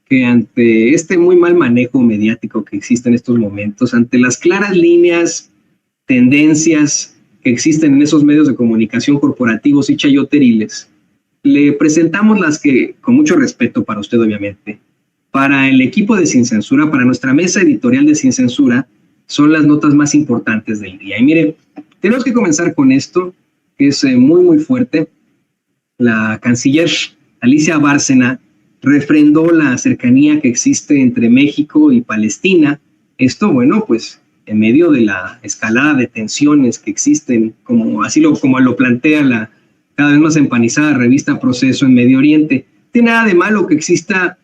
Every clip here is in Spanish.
que ante este muy mal manejo mediático que existe en estos momentos, ante las claras líneas, tendencias que existen en esos medios de comunicación corporativos y chayoteriles, le presentamos las que, con mucho respeto para usted obviamente, para el equipo de Sin Censura, para nuestra mesa editorial de Sin Censura, son las notas más importantes del día. Y mire, tenemos que comenzar con esto, que es muy, muy fuerte. La canciller Alicia Bárcena refrendó la cercanía que existe entre México y Palestina. Esto, bueno, pues en medio de la escalada de tensiones que existen, como lo plantea la cada vez más empanizada revista Proceso en Medio Oriente. No tiene nada de malo que exista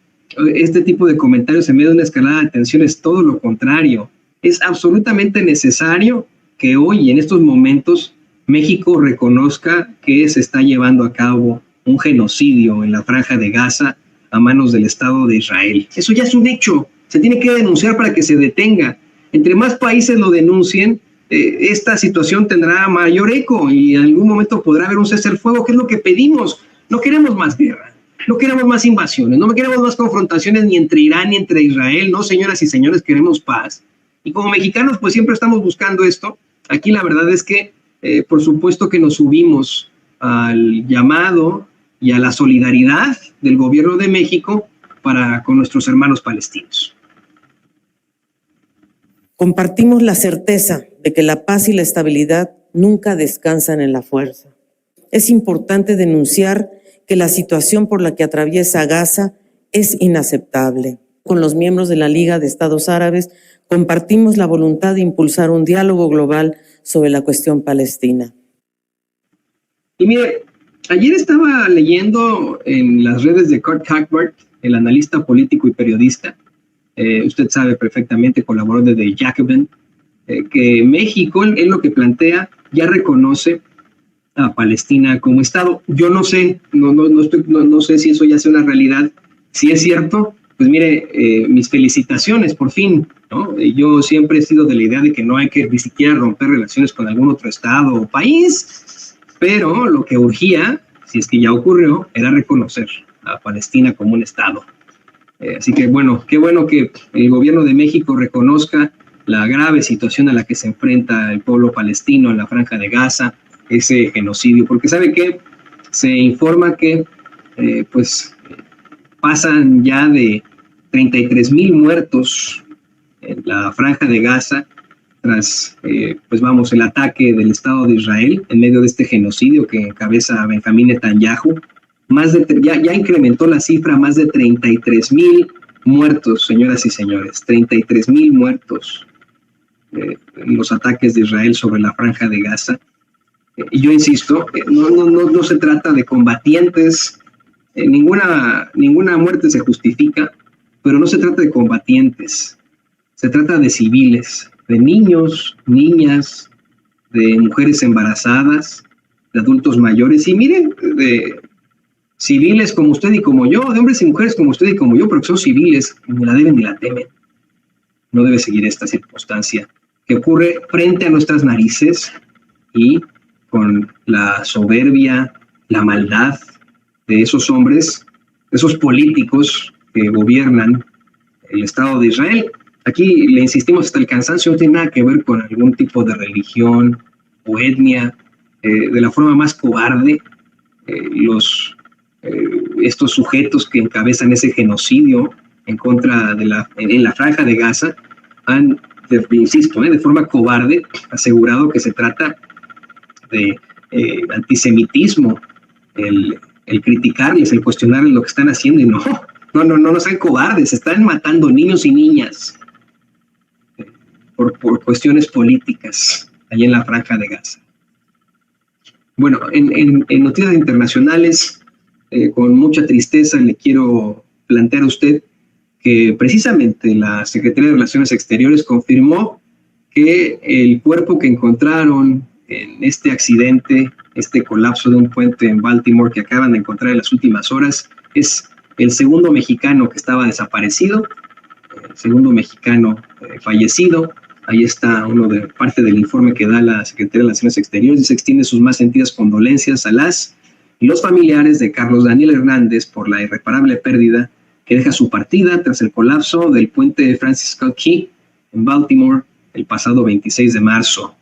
este tipo de comentarios en medio de una escalada de tensiones, todo lo contrario. Es absolutamente necesario que hoy, en estos momentos, México reconozca que se está llevando a cabo un genocidio en la Franja de Gaza a manos del Estado de Israel. Eso ya es un hecho, se tiene que denunciar para que se detenga. Entre más países lo denuncien, esta situación tendrá mayor eco y en algún momento podrá haber un cese al fuego, que es lo que pedimos. No queremos más guerra, no queremos más invasiones, no queremos más confrontaciones ni entre Irán ni entre Israel. No, señoras y señores, queremos paz. Y como mexicanos, pues siempre estamos buscando esto. Aquí la verdad es que, por supuesto que nos subimos al llamado y a la solidaridad del gobierno de México con nuestros hermanos palestinos. Compartimos la certeza de que la paz y la estabilidad nunca descansan en la fuerza. Es importante denunciar que la situación por la que atraviesa Gaza es inaceptable. Con los miembros de la Liga de Estados Árabes compartimos la voluntad de impulsar un diálogo global sobre la cuestión palestina. Y mire, ayer estaba leyendo en las redes de Kurt Hackbart, el analista político y periodista, usted sabe perfectamente, colaboró desde The Jacobin, que México, en lo que plantea, ya reconoce a Palestina como Estado. Yo no sé, no sé si eso ya sea una realidad. Si es cierto, pues mire, mis felicitaciones, por fin, ¿no? Yo siempre he sido de la idea de que no hay que ni siquiera romper relaciones con algún otro Estado o país, pero lo que urgía, si es que ya ocurrió, era reconocer a Palestina como un Estado. Así que bueno, qué bueno que el gobierno de México reconozca la grave situación a la que se enfrenta el pueblo palestino en la Franja de Gaza, ese genocidio, porque sabe que se informa que pasan ya de 33,000 muertos en la Franja de Gaza tras el ataque del Estado de Israel en medio de este genocidio que encabeza Benjamín Netanyahu. Ya incrementó la cifra a más de 33,000 muertos, señoras y señores, 33,000 muertos en los ataques de Israel sobre la Franja de Gaza. Y yo insisto, no se trata de combatientes, ninguna muerte se justifica, pero no se trata de combatientes, se trata de civiles, de niños, niñas, de mujeres embarazadas, de adultos mayores, y miren, de civiles como usted y como yo, de hombres y mujeres como usted y como yo, pero que son civiles, ni la deben ni la temen. No debe seguir esta circunstancia que ocurre frente a nuestras narices y con la soberbia, la maldad de esos hombres, esos políticos que gobiernan el Estado de Israel. Aquí le insistimos hasta el cansancio, no tiene nada que ver con algún tipo de religión o etnia. De la forma más cobarde, estos sujetos que encabezan ese genocidio en contra en la Franja de Gaza han, insisto, de forma cobarde asegurado que se trata de antisemitismo, el criticarles, el cuestionarles lo que están haciendo, y no sean cobardes, están matando niños y niñas por cuestiones políticas allí en la Franja de Gaza. Bueno, en noticias internacionales, con mucha tristeza le quiero plantear a usted que precisamente la Secretaría de Relaciones Exteriores confirmó que el cuerpo que encontraron en este accidente, este colapso de un puente en Baltimore que acaban de encontrar en las últimas horas, es el segundo mexicano que estaba desaparecido, el segundo mexicano fallecido. Ahí está parte del informe que da la Secretaría de Relaciones Exteriores, y se extiende sus más sentidas condolencias a las y los familiares de Carlos Daniel Hernández por la irreparable pérdida que deja su partida tras el colapso del puente Francis Scott Key en Baltimore el pasado 26 de marzo.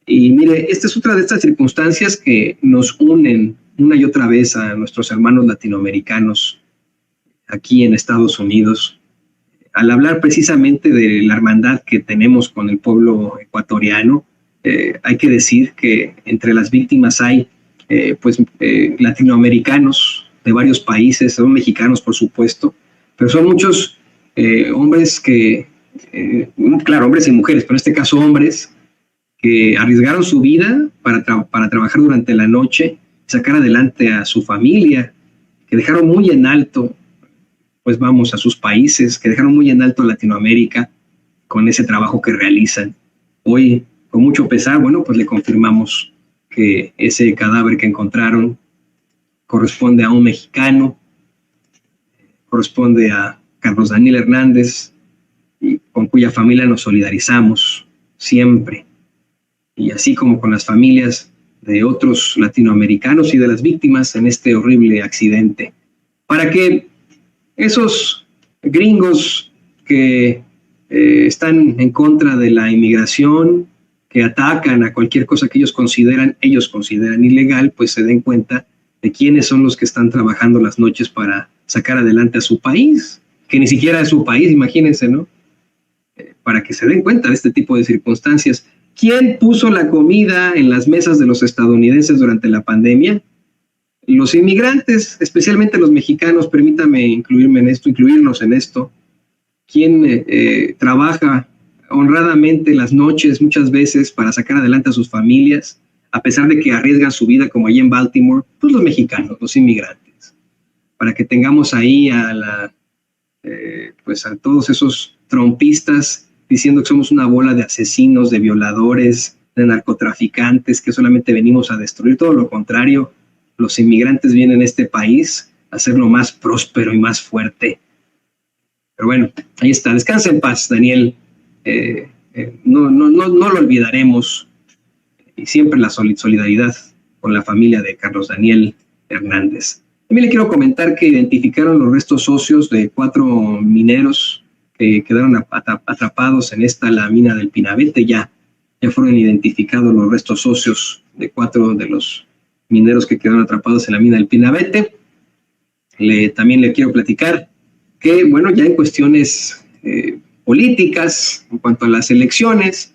Y mire, esta es otra de estas circunstancias que nos unen una y otra vez a nuestros hermanos latinoamericanos aquí en Estados Unidos, al hablar precisamente de la hermandad que tenemos con el pueblo ecuatoriano. Hay que decir que entre las víctimas hay latinoamericanos de varios países, son mexicanos por supuesto, pero son muchos hombres que, claro, hombres y mujeres, pero en este caso hombres, que arriesgaron su vida para trabajar durante la noche, sacar adelante a su familia, que dejaron muy en alto, pues vamos, a sus países, que dejaron muy en alto a Latinoamérica con ese trabajo que realizan. Hoy, con mucho pesar, bueno, pues le confirmamos que ese cadáver que encontraron corresponde a un mexicano, corresponde a Carlos Daniel Hernández, y con cuya familia nos solidarizamos siempre. Y así como con las familias de otros latinoamericanos y de las víctimas en este horrible accidente, para que esos gringos que están en contra de la inmigración, que atacan a cualquier cosa que ellos consideran ilegal, pues se den cuenta de quiénes son los que están trabajando las noches para sacar adelante a su país, que ni siquiera es su país, imagínense, ¿no? Para que se den cuenta de este tipo de circunstancias. ¿Quién puso la comida en las mesas de los estadounidenses durante la pandemia? Los inmigrantes, especialmente los mexicanos, permítame incluirnos en esto. ¿Quién trabaja honradamente las noches muchas veces para sacar adelante a sus familias, a pesar de que arriesgan su vida como allí en Baltimore? Pues los mexicanos, los inmigrantes. Para que tengamos ahí a todos esos trompistas diciendo que somos una bola de asesinos, de violadores, de narcotraficantes, que solamente venimos a destruir. Todo lo contrario, los inmigrantes vienen a este país a hacerlo más próspero y más fuerte. Pero bueno, ahí está. Descansa en paz, Daniel. No lo olvidaremos. Y siempre la solidaridad con la familia de Carlos Daniel Hernández. También le quiero comentar que identificaron los restos óseos de 4 mineros que quedaron atrapados en la mina del Pinabete. Ya fueron identificados los restos óseos de 4 de los mineros que quedaron atrapados en la mina del Pinabete. También le quiero platicar que, bueno, ya en cuestiones políticas, en cuanto a las elecciones,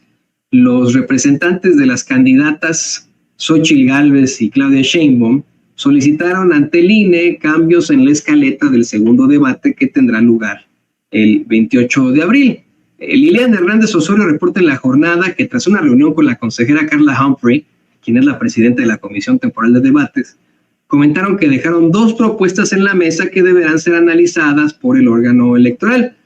los representantes de las candidatas Xóchitl Gálvez y Claudia Sheinbaum solicitaron ante el INE cambios en la escaleta del segundo debate que tendrá lugar el 28 de abril. Liliana Hernández Osorio reporta en La Jornada que tras una reunión con la consejera Carla Humphrey, quien es la presidenta de la Comisión Temporal de Debates, comentaron que dejaron 2 propuestas en la mesa que deberán ser analizadas por el órgano electoral.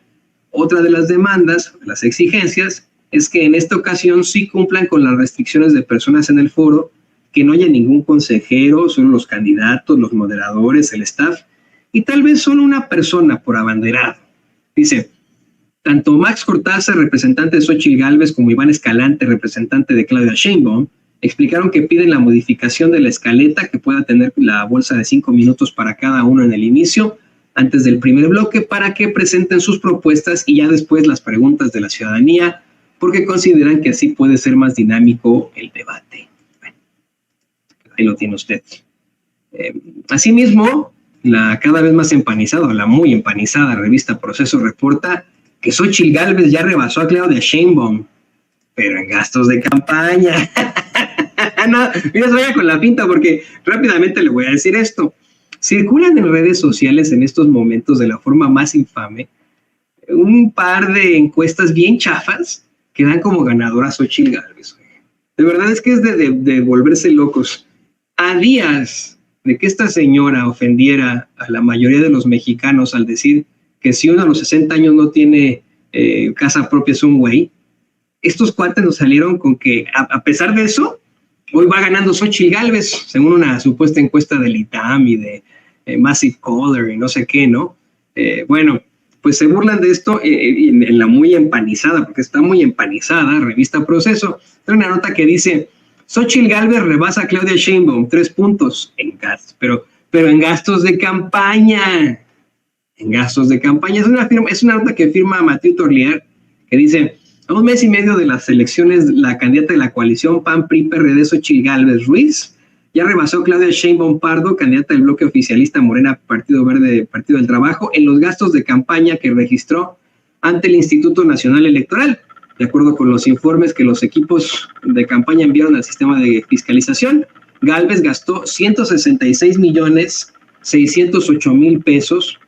Otra de las demandas, las exigencias, es que en esta ocasión sí cumplan con las restricciones de personas en el foro, que no haya ningún consejero, solo los candidatos, los moderadores, el staff, y tal vez solo una persona por abanderado. Dice, tanto Max Cortázar, representante de Xóchitl Gálvez, como Iván Escalante, representante de Claudia Sheinbaum, explicaron que piden la modificación de la escaleta, que pueda tener la bolsa de 5 minutos para cada uno en el inicio, antes del primer bloque, para que presenten sus propuestas y ya después las preguntas de la ciudadanía, porque consideran que así puede ser más dinámico el debate. Bueno, ahí lo tiene usted. Asimismo, la cada vez más empanizada, la muy empanizada revista Proceso reporta que Xóchitl Gálvez ya rebasó a Claudia Sheinbaum, pero en gastos de campaña. No, mira, se vaya con la pinta, porque rápidamente le voy a decir esto. Circulan en redes sociales en estos momentos de la forma más infame un par de encuestas bien chafas que dan como ganadora a Xóchitl Gálvez. De verdad es que es de volverse locos. A días de que esta señora ofendiera a la mayoría de los mexicanos al decir que si uno a los 60 años no tiene casa propia es un güey, estos cuates nos salieron con que a pesar de eso, hoy va ganando Xóchitl Gálvez, según una supuesta encuesta del ITAM y de Massive Caller y no sé qué, ¿no? Bueno, pues se burlan de esto en la muy empanizada, porque está muy empanizada, revista Proceso. Hay una nota que dice, Xóchitl Gálvez rebasa a Claudia Sheinbaum, 3 puntos en gastos, pero en gastos de campaña. en gastos de campaña. Es una nota que firma Mathieu Torlier, que dice: a un mes y medio de las elecciones, la candidata de la coalición PAN-PRI-PRD, Xochitl Gálvez Ruiz, ya rebasó a Claudia Sheinbaum Pardo, candidata del bloque oficialista Morena, Partido Verde, Partido del Trabajo, en los gastos de campaña que registró ante el Instituto Nacional Electoral. De acuerdo con los informes que los equipos de campaña enviaron al sistema de fiscalización, Gálvez gastó 166,608,000 pesos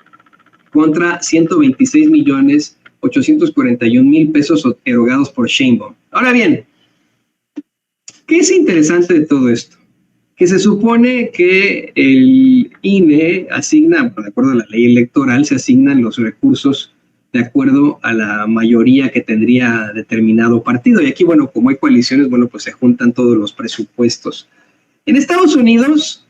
contra 126,841,000 pesos erogados por Sheinbaum. Ahora bien, ¿qué es interesante de todo esto? Que se supone que el INE asigna, de acuerdo a la ley electoral, se asignan los recursos de acuerdo a la mayoría que tendría determinado partido. Y aquí, bueno, como hay coaliciones, bueno, pues se juntan todos los presupuestos. En Estados Unidos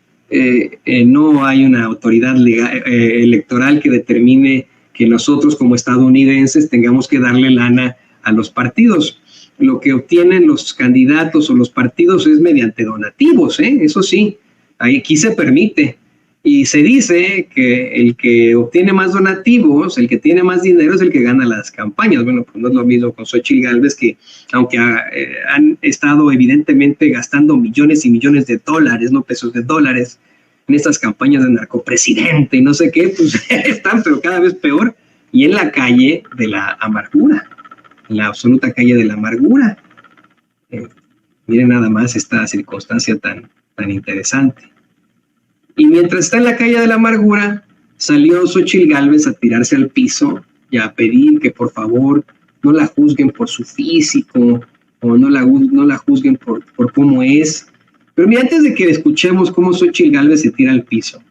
no hay una autoridad legal, electoral que determine que nosotros como estadounidenses tengamos que darle lana a los partidos. Lo que obtienen los candidatos o los partidos es mediante donativos, eso sí, aquí se permite. Y se dice que el que obtiene más donativos, el que tiene más dinero, es el que gana las campañas. Bueno, pues no es lo mismo con Xochitl Gálvez, que aunque han estado evidentemente gastando millones y millones de dólares, no pesos, de dólares, en estas campañas de narcopresidente y no sé qué, pues están pero cada vez peor, y en la calle de la amargura, en la absoluta calle de la amargura. Miren nada más esta circunstancia tan interesante. Y mientras está en la calle de la amargura, salió Xochitl Gálvez a tirarse al piso y a pedir que por favor no la juzguen por su físico o no la juzguen por cómo es. Pero mira, antes de que escuchemos cómo Xochitl Gálvez se tira al piso,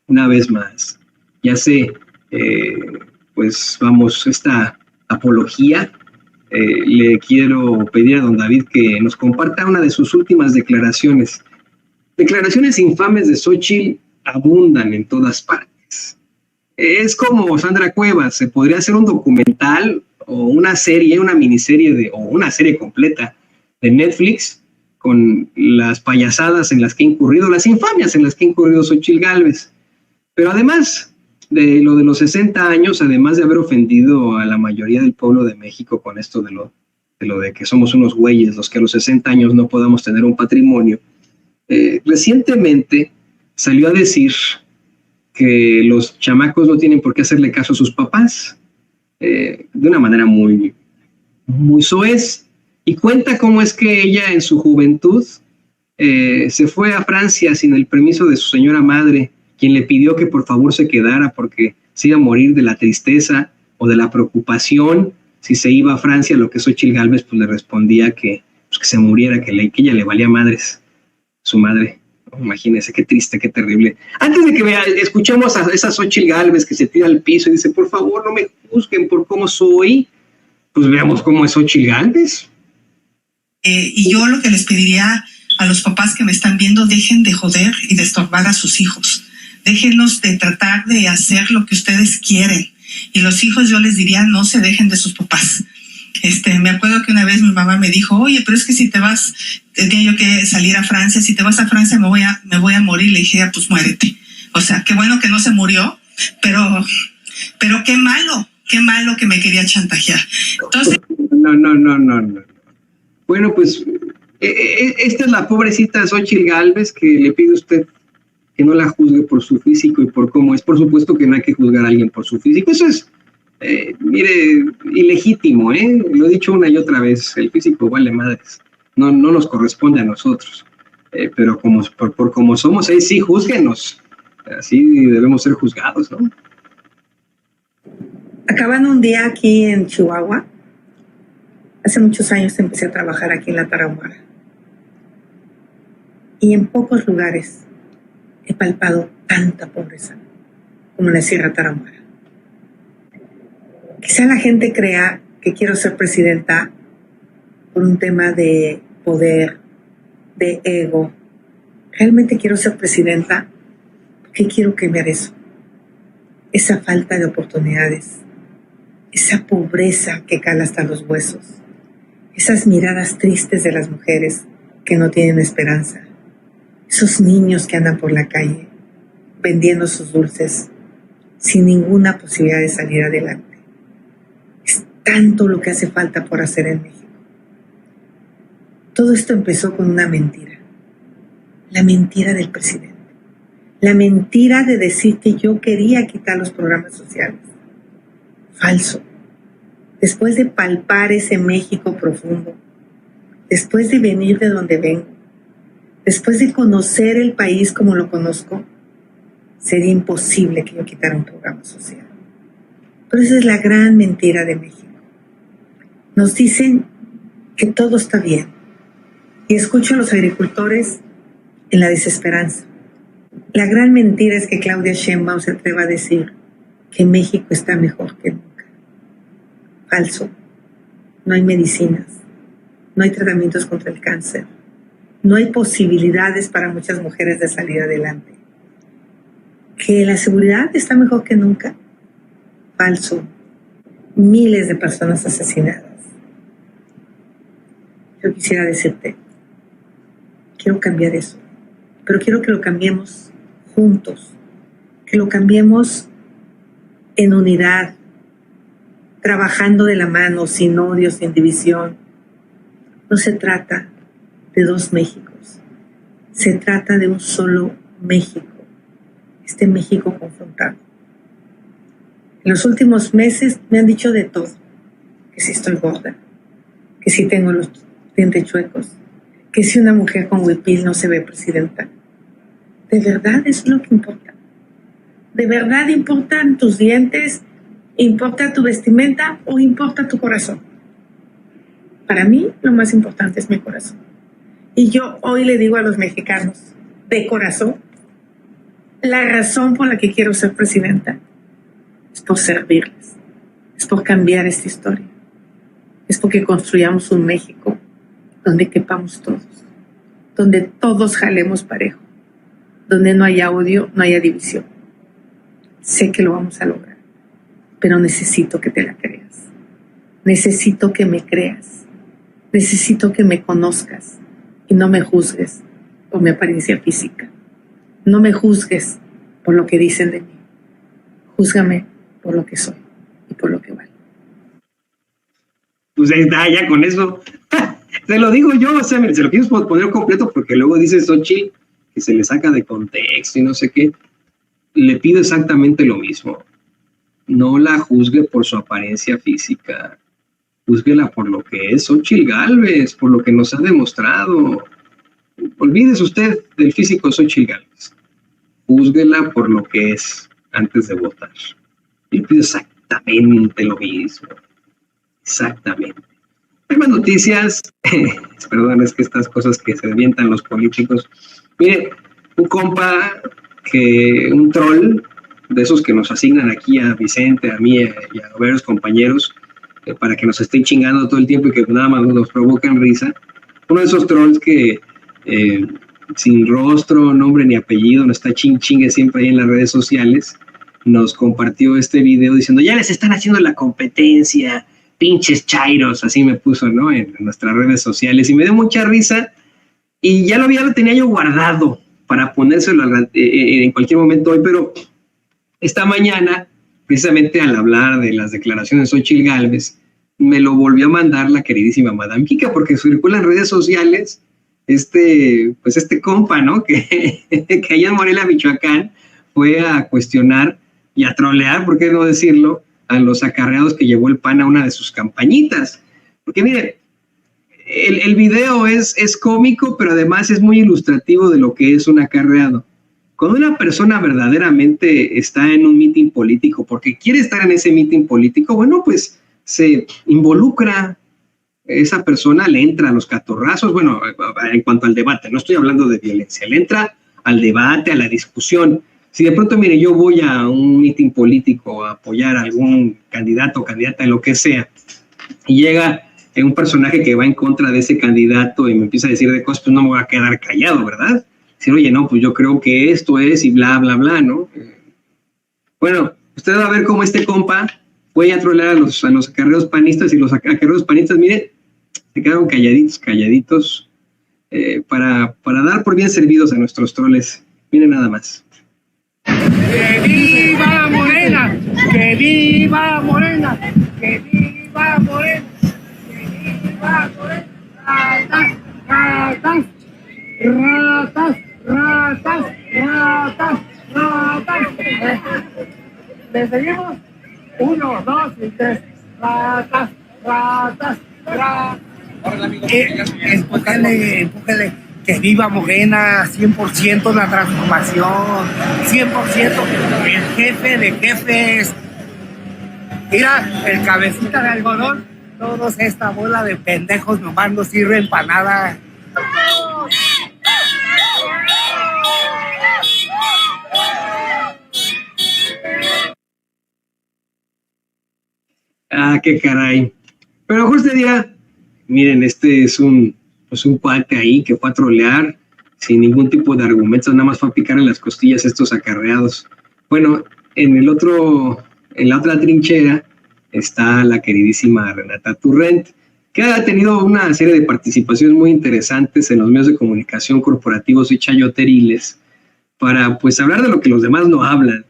una vez más, ya sé, pues vamos, esta apología, le quiero pedir a don David que nos comparta una de sus últimas declaraciones. Declaraciones infames de Xochitl abundan en todas partes. Es como Sandra Cuevas, se podría hacer un documental o una serie, una miniserie o una serie completa de Netflix con las payasadas en las que ha incurrido, las infamias en las que ha incurrido Xochitl Gálvez. Pero además de lo de los 60 años, además de haber ofendido a la mayoría del pueblo de México con esto de lo de que somos unos güeyes, los que a los 60 años no podamos tener un patrimonio, recientemente salió a decir que los chamacos no tienen por qué hacerle caso a sus papás, de una manera muy soez, y cuenta cómo es que ella en su juventud se fue a Francia sin el permiso de su señora madre, quien le pidió que por favor se quedara porque se iba a morir de la tristeza o de la preocupación si se iba a Francia, lo que Xochitl Gálvez pues le respondía que se muriera, que ella le valía madres su madre. Imagínense qué triste, qué terrible. Antes de que escuchemos a esa Xochitl Gálvez que se tira al piso y dice, por favor, no me juzguen por cómo soy, pues veamos cómo es Xochitl Gálvez. Y yo lo que les pediría a los papás que me están viendo, dejen de joder y de estorbar a sus hijos. Déjenos de tratar de hacer lo que ustedes quieren. Y los hijos, yo les diría, no se dejen de sus papás. Me acuerdo que una vez mi mamá me dijo, oye, pero es que si te vas, tenía yo que salir a Francia, si te vas a Francia me voy a morir. Le dije, pues muérete. O sea, qué bueno que no se murió, pero qué malo que me quería chantajear. Entonces... No. Bueno, pues esta es la pobrecita Xochitl Gálvez que le pide a usted que no la juzgue por su físico y por cómo es. Por supuesto que no hay que juzgar a alguien por su físico. Eso es, mire, ilegítimo, lo he dicho una y otra vez, el físico vale madres, no nos corresponde a nosotros, pero por como somos, sí, júzguenos, así debemos ser juzgados, ¿no? Acaban un día aquí en Chihuahua. Hace muchos años empecé a trabajar aquí en la Tarahumara. Y en pocos lugares he palpado tanta pobreza como en la Sierra Tarahumara. Quizá la gente crea que quiero ser presidenta por un tema de poder, de ego. Realmente quiero ser presidenta porque quiero cambiar eso. Esa falta de oportunidades, esa pobreza que cala hasta los huesos, esas miradas tristes de las mujeres que no tienen esperanza, esos niños que andan por la calle vendiendo sus dulces sin ninguna posibilidad de salir adelante. Es tanto lo que hace falta por hacer en México. Todo esto empezó con una mentira. La mentira del presidente. La mentira de decir que yo quería quitar los programas sociales. Falso. Después de palpar ese México profundo, después de venir de donde vengo, después de conocer el país como lo conozco, sería imposible que yo quitara un programa social. Pero esa es la gran mentira de México. Nos dicen que todo está bien. Y escucho a los agricultores en la desesperanza. La gran mentira es que Claudia Sheinbaum se atreva a decir que México está mejor que nunca. Falso. No hay medicinas. No hay tratamientos contra el cáncer. No hay posibilidades para muchas mujeres de salir adelante. ¿Que la seguridad está mejor que nunca? Falso. Miles de personas asesinadas. Yo quisiera decirte, quiero cambiar eso, pero quiero que lo cambiemos juntos, que lo cambiemos en unidad, trabajando de la mano, sin odio, sin división. No se trata de dos Méxicos, se trata de un solo México, este México confrontado. En los últimos meses me han dicho de todo, que si estoy gorda, que si tengo los dientes chuecos, que si una mujer con huipil no se ve presidenta. ¿De verdad es lo que importa? ¿De verdad importan tus dientes? ¿Importa tu vestimenta o importa tu corazón? Para mí lo más importante es mi corazón. Y yo hoy le digo a los mexicanos, de corazón, la razón por la que quiero ser presidenta es por servirles, es por cambiar esta historia, es porque construyamos un México donde quepamos todos, donde todos jalemos parejo, donde no haya odio, no haya división. Sé que lo vamos a lograr, pero necesito que te la creas. Necesito que me creas. Necesito que me conozcas y no me juzgues por mi apariencia física. No me juzgues por lo que dicen de mí. Júzgame por lo que soy y por lo que valgo. Pues ahí está, ya con eso. Te lo digo yo, o sea, se lo quiero poner completo porque luego dice Xochitl que se le saca de contexto y no sé qué. Le pido exactamente lo mismo. No la juzgue por su apariencia física. Júzguela por lo que es Xochitl Gálvez, por lo que nos ha demostrado. Olvídese usted del físico Xochitl Gálvez. Júzguela por lo que es antes de votar. Le pido exactamente lo mismo. Exactamente. Hay más noticias. Perdón, es que estas cosas que se avientan los políticos. Mire, un compa, un troll, de esos que nos asignan aquí a Vicente, a mí y a varios compañeros, para que nos estén chingando todo el tiempo y que nada más nos provocan risa. Uno de esos trolls que sin rostro, nombre ni apellido, nos está chingue siempre ahí en las redes sociales, nos compartió este video diciendo, ya les están haciendo la competencia, pinches chairos, así me puso, ¿no? En nuestras redes sociales, y me dio mucha risa, y ya lo tenía yo guardado para ponérselo en cualquier momento hoy, pero esta mañana, precisamente al hablar de las declaraciones de Xochitl Gálvez, me lo volvió a mandar la queridísima Madame Kika, porque circula en redes sociales este compa, ¿no? Que allá en Morelia, Michoacán, fue a cuestionar y a trolear, ¿por qué no decirlo?, a los acarreados que llevó el PAN a una de sus campañitas. Porque mire, el video es cómico, pero además es muy ilustrativo de lo que es un acarreado. Cuando una persona verdaderamente está en un mitin político, porque quiere estar en ese mitin político, bueno, pues se involucra, esa persona le entra a los catorrazos, bueno, en cuanto al debate, no estoy hablando de violencia, le entra al debate, a la discusión. Si de pronto, mire, yo voy a un mitin político a apoyar a algún candidato o candidata, lo que sea, y llega un personaje que va en contra de ese candidato y me empieza a decir de cosas, pues no me voy a quedar callado, ¿verdad? Decir, oye, no, pues yo creo que esto es y bla, bla, bla, ¿no? Bueno, usted va a ver cómo este compa fue a trolear a los acarreados panistas, y los acarreados panistas, mire, se quedaron calladitos, para dar por bien servidos a nuestros troles. Miren nada más. ¡Que viva Morena! ¡Que viva Morena! ¡Que viva Morena! ¡Que viva Morena! ¡Ratas! ¡Ratas! ¡Ratas! ¡Ratas! ¡Ratas! ¡Ratas! ¿Le seguimos? 1, 2 y 3. ¡Ratas! ¡Ratas! ¡Ratas! Empújale. Que viva Morena, 100% la transformación, 100% el jefe de jefes. Mira, el cabecita de algodón, todos esta bola de pendejos nomás no sirven para nada. Ah, qué caray. Pero justo día, miren, este es un cuate ahí que fue a trolear sin ningún tipo de argumentos, nada más fue a picar en las costillas estos acarreados. Bueno, en la otra trinchera está la queridísima Renata Turrent, que ha tenido una serie de participaciones muy interesantes en los medios de comunicación corporativos y chayoteriles para pues hablar de lo que los demás no hablan,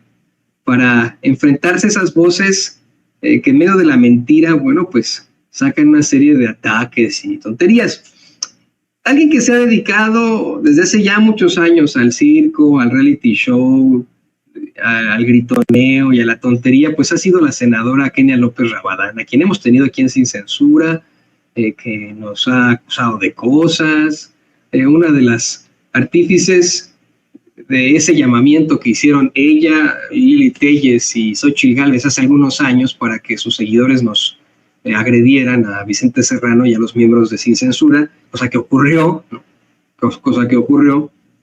para enfrentarse a esas voces que en medio de la mentira, bueno, pues sacan una serie de ataques y tonterías. Alguien que se ha dedicado desde hace ya muchos años al circo, al reality show, al gritoneo y a la tontería, pues ha sido la senadora Kenia López Rabadán, a quien hemos tenido aquí en Sin Censura, que nos ha acusado de cosas, una de las artífices de ese llamamiento que hicieron ella, Lili Téllez y Xóchitl Gálvez hace algunos años para que sus seguidores nos agredieran a Vicente Serrano y a los miembros de Sin Censura, cosa que ocurrió,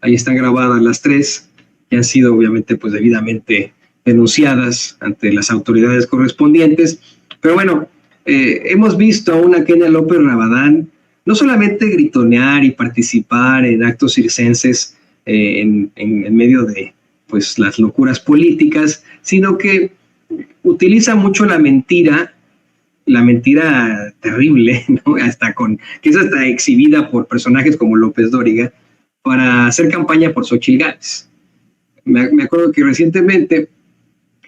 ahí están grabadas las tres, que han sido obviamente pues debidamente denunciadas ante las autoridades correspondientes, pero bueno, hemos visto a una Kenia López Rabadán no solamente gritonear y participar en actos circenses en medio de pues las locuras políticas, sino que utiliza mucho la mentira terrible, ¿no? Que es hasta exhibida por personajes como López Dóriga para hacer campaña por Xóchitl Gálvez. Me acuerdo que recientemente,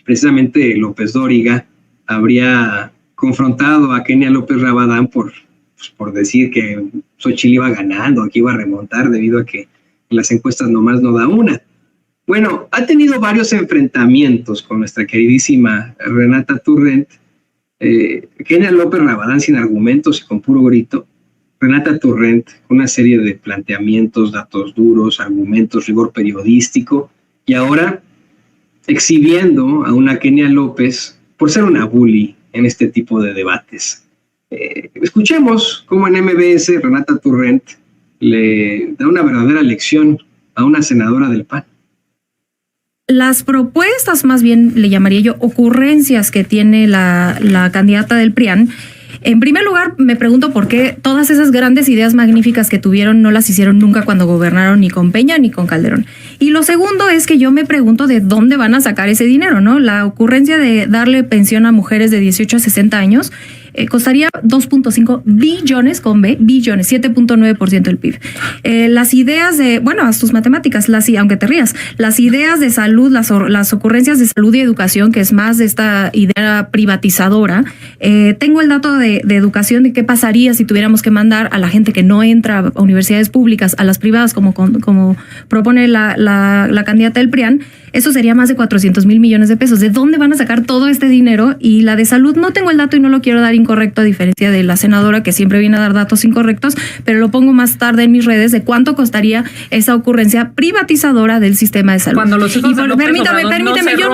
precisamente López Dóriga habría confrontado a Kenia López Rabadán por decir que Xóchitl iba ganando, que iba a remontar debido a que en las encuestas nomás no da una. Bueno, ha tenido varios enfrentamientos con nuestra queridísima Renata Turrent. Kenia López Rabadán sin argumentos y con puro grito, Renata Turrent con una serie de planteamientos, datos duros, argumentos, rigor periodístico, y ahora exhibiendo a una Kenia López por ser una bully en este tipo de debates. Escuchemos cómo en MBS Renata Turrent le da una verdadera lección a una senadora del PAN. Las propuestas, más bien le llamaría yo, ocurrencias que tiene la candidata del PRIAN. En primer lugar, me pregunto por qué todas esas grandes ideas magníficas que tuvieron no las hicieron nunca cuando gobernaron ni con Peña ni con Calderón. Y lo segundo es que yo me pregunto de dónde van a sacar ese dinero, ¿no? La ocurrencia de darle pensión a mujeres de 18 a 60 años costaría 2.5 billones, con B, billones, 7.9% del PIB. Las ideas de, bueno, haz tus matemáticas, aunque te rías, las ideas de salud, las ocurrencias de salud y educación, que es más de esta idea privatizadora. Tengo el dato de educación de qué pasaría si tuviéramos que mandar a la gente que no entra a universidades públicas, a las privadas, como propone la candidata del PRIAN. Eso sería más de 400,000 millones de pesos. ¿De dónde van a sacar todo este dinero? Y la de salud, no tengo el dato y no lo quiero dar incorrecto, a diferencia de la senadora que siempre viene a dar datos incorrectos, pero lo pongo más tarde en mis redes de cuánto costaría esa ocurrencia privatizadora del sistema de salud. Cuando los hijos de López permítame, no yo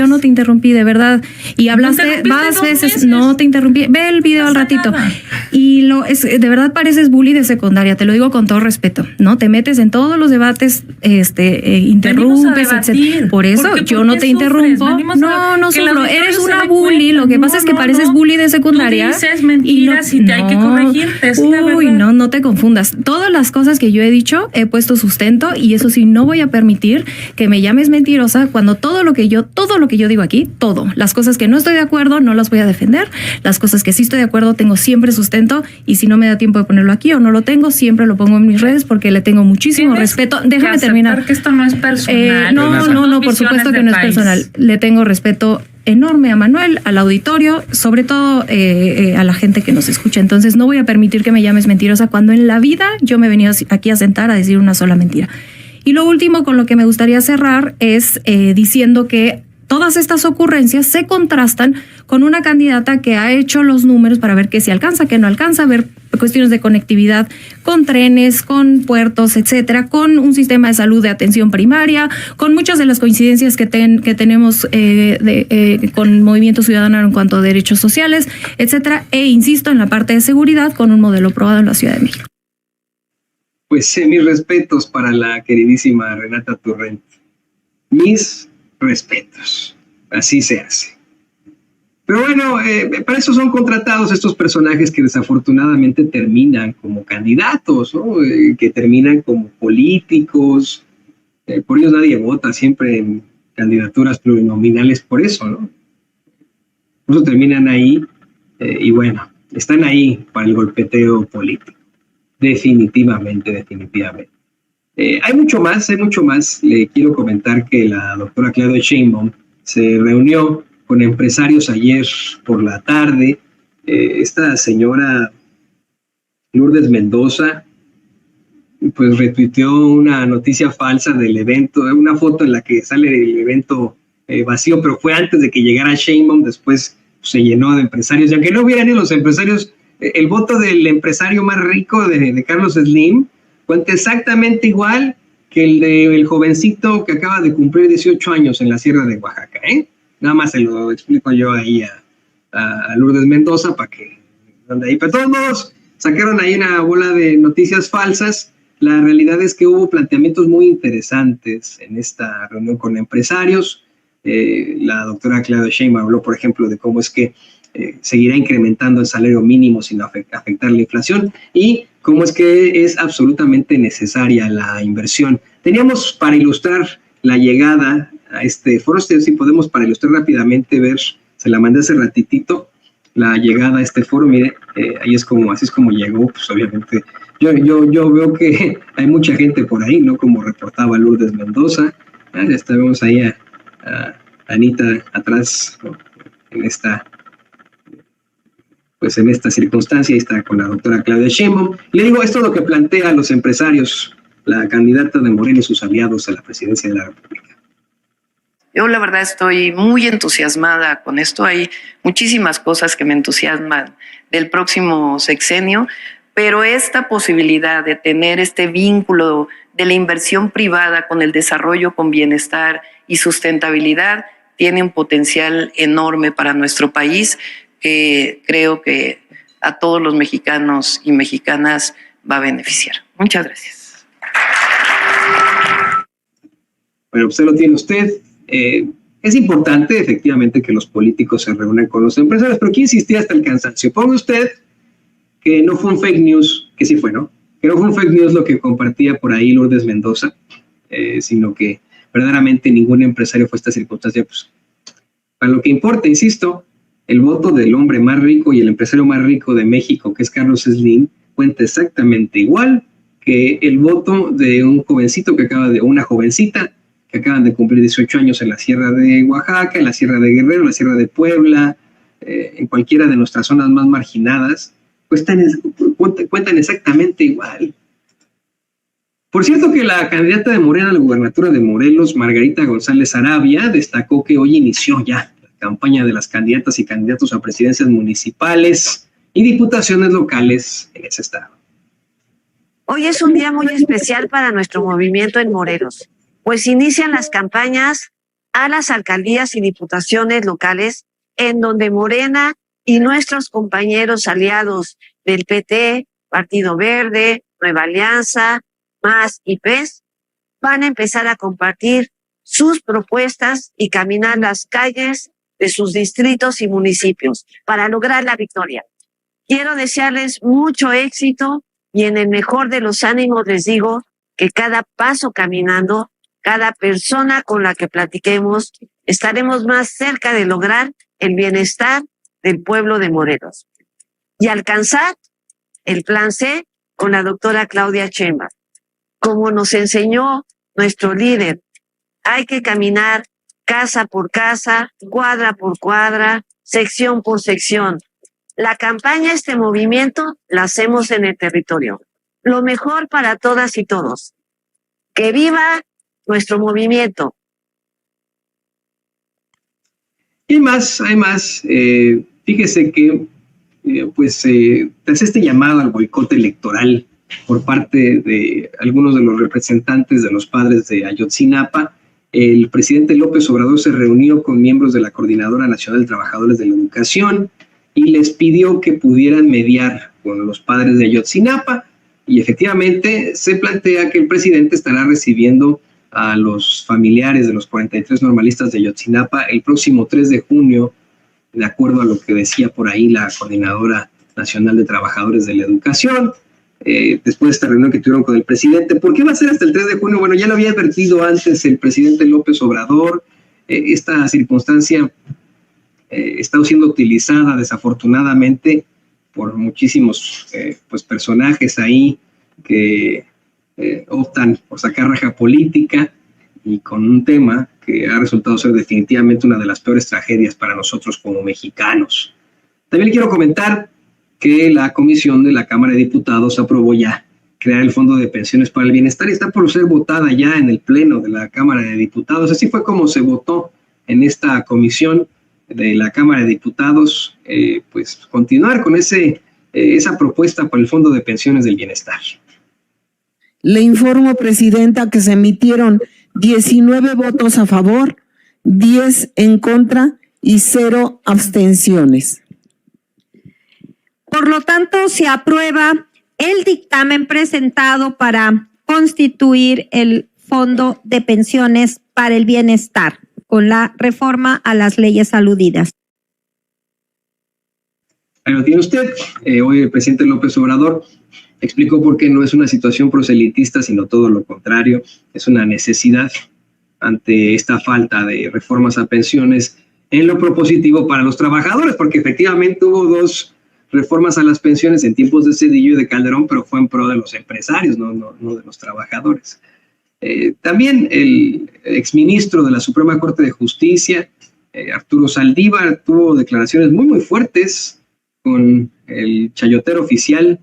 no te interrumpí, de verdad. Y hablaste más veces, no te interrumpí. Ve el video al ratito. Nada. Y de verdad pareces bully de secundaria, te lo digo con todo respeto, ¿no? Te metes en todos los debates, interrumpes, etc. Por eso yo no te interrumpo. No sufro. Eres una bully, lo que que pasa es que pareces bully de secundaria. Tú dices mentiras y te hay que corregirte, es la verdad. No te confundas. Todas las cosas que yo he dicho he puesto sustento, y eso sí, no voy a permitir que me llames mentirosa cuando todo lo que yo digo aquí, las cosas que no estoy de acuerdo no las voy a defender, las cosas que sí estoy de acuerdo tengo siempre sustento, y si no me da tiempo de ponerlo aquí o no lo tengo, siempre lo pongo en mis redes porque le tengo muchísimo respeto. Déjame terminar. Que esto no es personal. No, por supuesto que no es personal. Le tengo respeto enorme a Manuel, al auditorio, sobre todo a la gente que nos escucha. Entonces no voy a permitir que me llames mentirosa cuando en la vida yo me he venido aquí a sentar a decir una sola mentira. Y lo último con lo que me gustaría cerrar es diciendo que todas estas ocurrencias se contrastan con una candidata que ha hecho los números para ver qué se alcanza, qué no alcanza, ver cuestiones de conectividad con trenes, con puertos, etcétera, con un sistema de salud de atención primaria, con muchas de las coincidencias que tenemos con Movimiento Ciudadano en cuanto a derechos sociales, etcétera, e insisto en la parte de seguridad con un modelo probado en la Ciudad de México. Pues mis respetos para la queridísima Renata Turrent. Mis respetos. Así se hace. Pero bueno, para eso son contratados estos personajes que desafortunadamente terminan como candidatos, ¿no? Que terminan como políticos. Por ellos nadie vota siempre en candidaturas plurinominales por eso, ¿no? Por eso terminan ahí y bueno, están ahí para el golpeteo político. Definitivamente. Hay mucho más. Le quiero comentar que la doctora Claudia Sheinbaum se reunió con empresarios ayer por la tarde. Esta señora Lourdes Mendoza pues retuiteó una noticia falsa del evento, una foto en la que sale el evento vacío, pero fue antes de que llegara Sheinbaum. Después se llenó de empresarios, y aunque no hubieran ido los empresarios, el voto del empresario más rico de Carlos Slim cuenta exactamente igual que el del jovencito que acaba de cumplir 18 años en la Sierra de Oaxaca, ¿eh? Nada más se lo explico yo ahí a Lourdes Mendoza para que ande ahí. Pero de todos modos, sacaron ahí una bola de noticias falsas. La realidad es que hubo planteamientos muy interesantes en esta reunión con empresarios. La doctora Claudia Sheinbaum habló, por ejemplo, de cómo es que seguirá incrementando el salario mínimo sin afectar la inflación, y cómo es que es absolutamente necesaria la inversión. Teníamos para ilustrar la llegada a este foro, si podemos para ilustrar rápidamente, ver, se la mandé hace ratitito, la llegada a este foro. Mire, así es como llegó. Pues obviamente yo veo que hay mucha gente por ahí, ¿no? Como reportaba Lourdes Mendoza. Ya estamos ahí a Anita atrás, ¿no? en esta circunstancia. Ahí está con la doctora Claudia Sheinbaum. Le digo, esto es lo que plantea a los empresarios la candidata de Morena y sus aliados a la presidencia de la República. Yo la verdad estoy muy entusiasmada con esto. Hay muchísimas cosas que me entusiasman del próximo sexenio, pero esta posibilidad de tener este vínculo de la inversión privada con el desarrollo, con bienestar y sustentabilidad tiene un potencial enorme para nuestro país, que creo que a todos los mexicanos y mexicanas va a beneficiar. Muchas gracias. Bueno, usted lo tiene usted. Es importante, efectivamente, que los políticos se reúnan con los empresarios, pero aquí insistí hasta el cansancio. Ponga usted que no fue un fake news, que sí fue, ¿no? Que no fue un fake news lo que compartía por ahí Lourdes Mendoza, sino que verdaderamente ningún empresario fue a esta circunstancia. Pues, para lo que importa, insisto, el voto del hombre más rico y el empresario más rico de México, que es Carlos Slim, cuenta exactamente igual que el voto de un jovencito una jovencita que acaban de cumplir 18 años en la Sierra de Oaxaca, en la Sierra de Guerrero, en la Sierra de Puebla, en cualquiera de nuestras zonas más marginadas, pues cuentan exactamente igual. Por cierto que la candidata de Morena a la gubernatura de Morelos, Margarita González Arabia, destacó que hoy inició ya la campaña de las candidatas y candidatos a presidencias municipales y diputaciones locales en ese estado. Hoy es un día muy especial para nuestro movimiento en Morelos, pues inician las campañas a las alcaldías y diputaciones locales, en donde Morena y nuestros compañeros aliados del PT, Partido Verde, Nueva Alianza, MAS y PES, van a empezar a compartir sus propuestas y caminar las calles de sus distritos y municipios para lograr la victoria. Quiero desearles mucho éxito y en el mejor de los ánimos les digo que cada paso caminando, cada persona con la que platiquemos, estaremos más cerca de lograr el bienestar del pueblo de Morelos y alcanzar el plan C con la doctora Claudia Sheinbaum. Como nos enseñó nuestro líder, hay que caminar casa por casa, cuadra por cuadra, sección por sección. La campaña, este movimiento, la hacemos en el territorio. Lo mejor para todas y todos. ¡Que viva nuestro movimiento! Y hay más. Fíjese que tras este llamado al boicot electoral por parte de algunos de los representantes de los padres de Ayotzinapa, el presidente López Obrador se reunió con miembros de la Coordinadora Nacional de Trabajadores de la Educación y les pidió que pudieran mediar con los padres de Ayotzinapa, y efectivamente se plantea que el presidente estará recibiendo a los familiares de los 43 normalistas de Ayotzinapa el próximo 3 de junio, de acuerdo a lo que decía por ahí la Coordinadora Nacional de Trabajadores de la Educación, después de esta reunión que tuvieron con el presidente. ¿Por qué va a ser hasta el 3 de junio? Bueno, ya lo había advertido antes el presidente López Obrador. Esta circunstancia está siendo utilizada desafortunadamente por muchísimos personajes ahí que optan por sacar raja política y con un tema que ha resultado ser definitivamente una de las peores tragedias para nosotros como mexicanos. También le quiero comentar que la comisión de la Cámara de Diputados aprobó ya crear el Fondo de Pensiones para el Bienestar y está por ser votada ya en el Pleno de la Cámara de Diputados. Así fue como se votó en esta comisión de la Cámara de Diputados, continuar con esa propuesta para el Fondo de Pensiones del Bienestar. Le informo, Presidenta, que se emitieron 19 votos a favor, 10 en contra y 0 abstenciones. Por lo tanto, se aprueba el dictamen presentado para constituir el Fondo de Pensiones para el Bienestar, con la reforma a las leyes aludidas. Ahí lo tiene usted. Hoy el presidente López Obrador explicó por qué no es una situación proselitista, sino todo lo contrario. Es una necesidad ante esta falta de reformas a pensiones en lo propositivo para los trabajadores, porque efectivamente hubo 2 reformas a las pensiones en tiempos de Zedillo y de Calderón, pero fue en pro de los empresarios, no de los trabajadores. También el exministro de la Suprema Corte de Justicia, Arturo Saldívar, tuvo declaraciones muy fuertes con el chayotero oficial,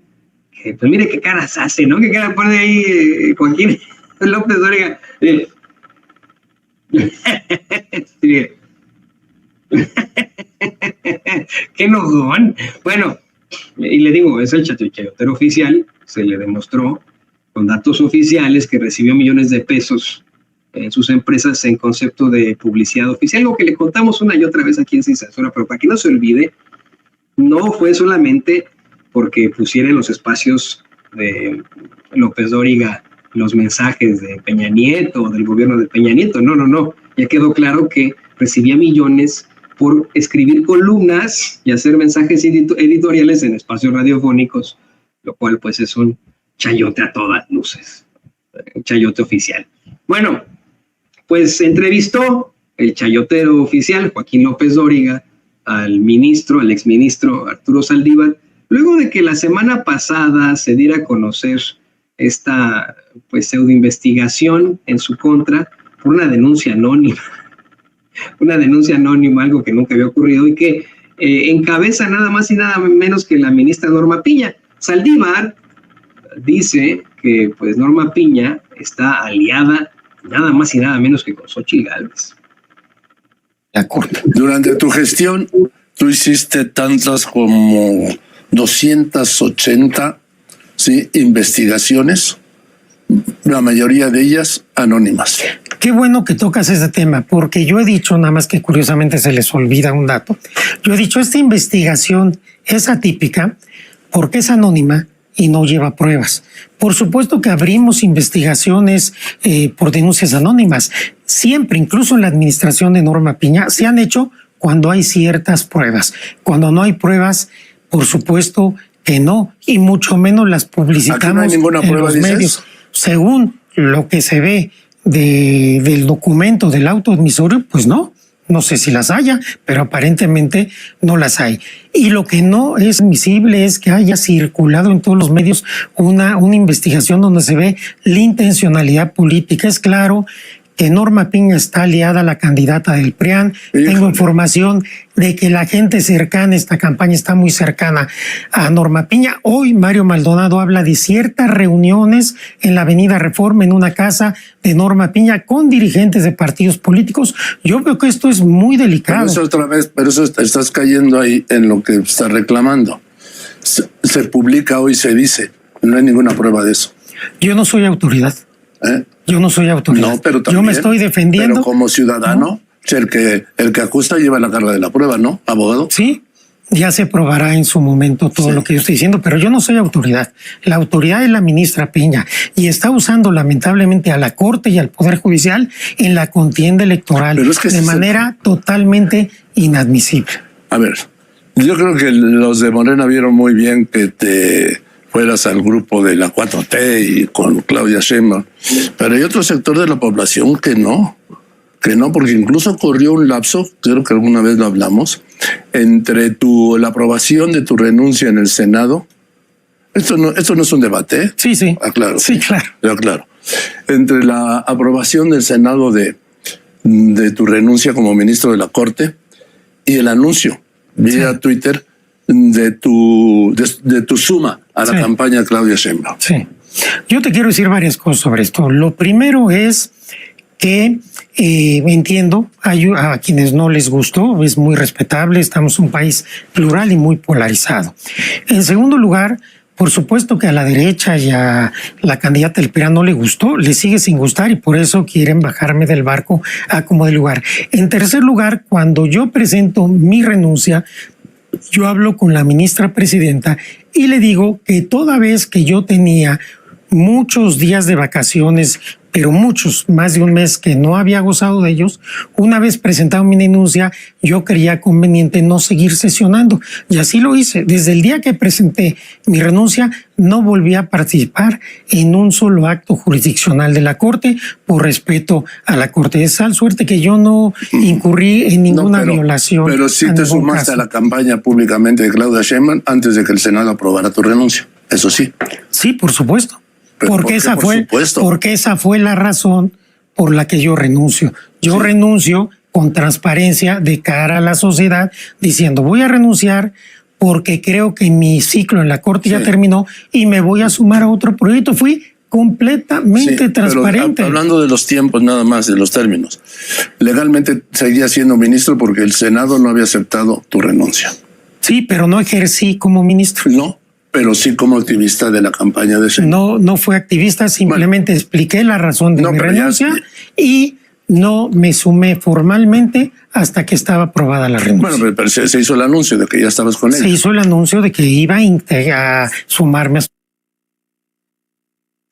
que pues mire qué caras hace, ¿no? Qué cara pone ahí Joaquín López Dóriga. ¡Qué enojón! Bueno, y le digo, es el chayotero oficial, se le demostró con datos oficiales que recibió millones de pesos en sus empresas en concepto de publicidad oficial, algo que le contamos una y otra vez aquí en Sin Censura, pero para que no se olvide, no fue solamente porque pusiera en los espacios de López Dóriga los mensajes de Peña Nieto o del gobierno de Peña Nieto, no, ya quedó claro que recibía millones por escribir columnas y hacer mensajes editoriales en espacios radiofónicos, lo cual pues es un chayote a todas luces, un chayote oficial. Bueno, pues entrevistó el chayotero oficial, Joaquín López Dóriga, al exministro Arturo Saldívar, luego de que la semana pasada se diera a conocer esta pseudoinvestigación en su contra por una denuncia anónima, algo que nunca había ocurrido y que encabeza nada más y nada menos que la ministra Norma Piña. Saldívar dice que pues Norma Piña está aliada nada más y nada menos que con Xóchitl Gálvez. Durante tu gestión, tú hiciste tantas como 280 investigaciones, la mayoría de ellas anónimas. Qué bueno que tocas ese tema, porque yo he dicho, nada más que curiosamente se les olvida un dato, yo he dicho, esta investigación es atípica porque es anónima y no lleva pruebas. Por supuesto que abrimos investigaciones por denuncias anónimas. Siempre, incluso en la administración de Norma Piña, se han hecho cuando hay ciertas pruebas. Cuando no hay pruebas, por supuesto que no, y mucho menos las publicitamos. Aquí no hay ninguna en prueba, los ¿dices? medios. Según lo que se ve del documento del auto admisorio, pues no sé si las haya, pero aparentemente no las hay. Y lo que no es admisible es que haya circulado en todos los medios una investigación donde se ve la intencionalidad política. Es claro que Norma Piña está aliada a la candidata del PRIAN. Tengo información de que la gente cercana a esta campaña está muy cercana a Norma Piña. Hoy Mario Maldonado habla de ciertas reuniones en la Avenida Reforma, en una casa de Norma Piña, con dirigentes de partidos políticos. Yo veo que esto es muy delicado. Pero eso estás cayendo ahí en lo que está reclamando. Se publica hoy, se dice. No hay ninguna prueba de eso. Yo no soy autoridad. Yo no soy autoridad. No, pero también, yo me estoy defendiendo. Pero como ciudadano, ¿no? el que acusa lleva la carga de la prueba, ¿no? Abogado. Sí, ya se probará en su momento todo lo que yo estoy diciendo, pero yo no soy autoridad. La autoridad es la ministra Piña y está usando lamentablemente a la Corte y al Poder Judicial en la contienda electoral de manera totalmente inadmisible. A ver, yo creo que los de Morena vieron muy bien que te fueras al grupo de la 4T y con Claudia Sheinbaum, pero hay otro sector de la población que no, porque incluso ocurrió un lapso, creo que alguna vez lo hablamos, entre la aprobación de tu renuncia en el Senado. Esto no es un debate, ¿eh? Sí, sí. Aclaro. Sí, claro. Aclaro. Entre la aprobación del Senado de tu renuncia como ministro de la Corte y el anuncio vía Twitter de tu suma a la campaña de Claudia Sheinbaum. Sí. Yo te quiero decir varias cosas sobre esto. Lo primero es que entiendo a quienes no les gustó, es muy respetable, estamos en un país plural y muy polarizado. En segundo lugar, por supuesto que a la derecha y a la candidata del PRIAN no le gustó, le sigue sin gustar y por eso quieren bajarme del barco a como de lugar. En tercer lugar, cuando yo presento mi renuncia, yo hablo con la ministra presidenta y le digo que toda vez que yo tenía muchos días de vacaciones, pero muchos, más de un mes que no había gozado de ellos, una vez presentado mi denuncia, yo creía conveniente no seguir sesionando. Y así lo hice. Desde el día que presenté mi renuncia, no volví a participar en un solo acto jurisdiccional de la Corte por respeto a la Corte. Es tal suerte que yo no incurrí en ninguna violación. Pero sí te sumaste a la campaña públicamente de Claudia Sheinbaum antes de que el Senado aprobara tu renuncia. Eso sí. Sí, por supuesto. Porque esa fue la razón por la que yo renuncio. Yo renuncio con transparencia de cara a la sociedad, diciendo voy a renunciar porque creo que mi ciclo en la Corte ya terminó y me voy a sumar a otro proyecto. Fui completamente transparente. Pero hablando de los tiempos, nada más de los términos. Legalmente seguía siendo ministro porque el Senado no había aceptado tu renuncia. Sí, pero no ejercí como ministro. No. Pero sí como activista de la campaña de Sheinbaum. No fue activista, simplemente expliqué la razón de mi renuncia y no me sumé formalmente hasta que estaba aprobada la renuncia. Bueno, pero se hizo el anuncio de que ya estabas con él. Se hizo el anuncio de que iba a sumarme a...